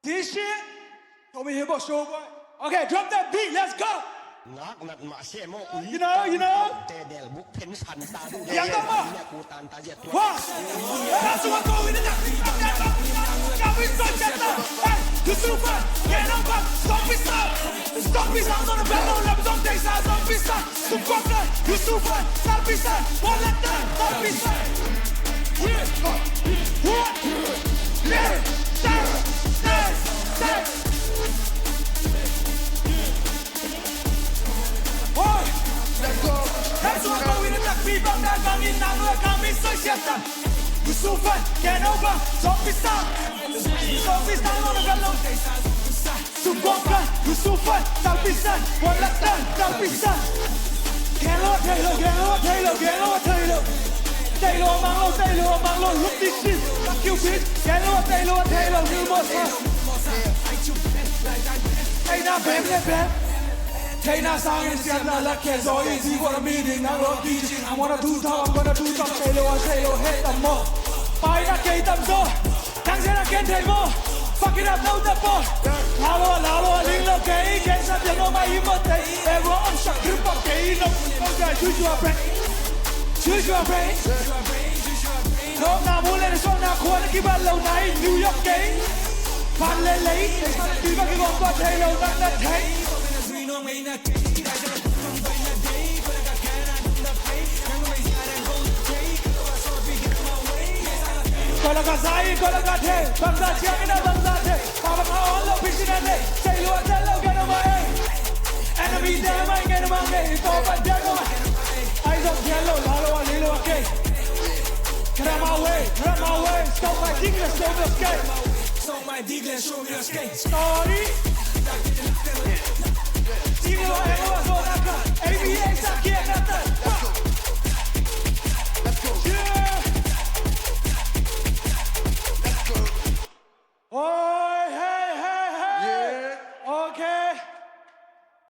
This shit, told me HIPHOP show boy. Okay, drop that beat, let's go. You know. Yang apa? Wah, langsung aku ini nak kami sonjata. Hey, you super, get up, stop it, on the battle, let me don't take sides, stop it, super, you super, stop it, one let them, stop it, Langsung aku ini nak bibang dan bangin nangla kami sonjata. You super, get over, stop it, on the battle. Super, you super, stop it, one let them, stop it, Taylor, mang lô, look this shit, fuck you bitch, Taylor, you must Hey now, baby, Hey now, sang and stand now, like it's all easy for a meeting, I'm not teaching, I'm gonna do top, Taylor, hit them more. Buy that gate, them so, thanks and I can't take more. Fuck it up, no the ball. Lalo, little gay, can't stop you know my emote. Everyone, I'm shot, grip up, gay, no, choose your brain. No, now, won't let us on now, quarter, give a low night, New York gay. Pan late, be back on what Taylor, not that hey. Kolaga the, bangsa chiangina bangsa the, papa all of piscinane, Taylor, get away. Enemy them, I get away, papa Dawi. Eyes of yellow, Lalo, little okay. Run my way, stop my diggler, show me escape. Stop my diggler, show me escape. Story.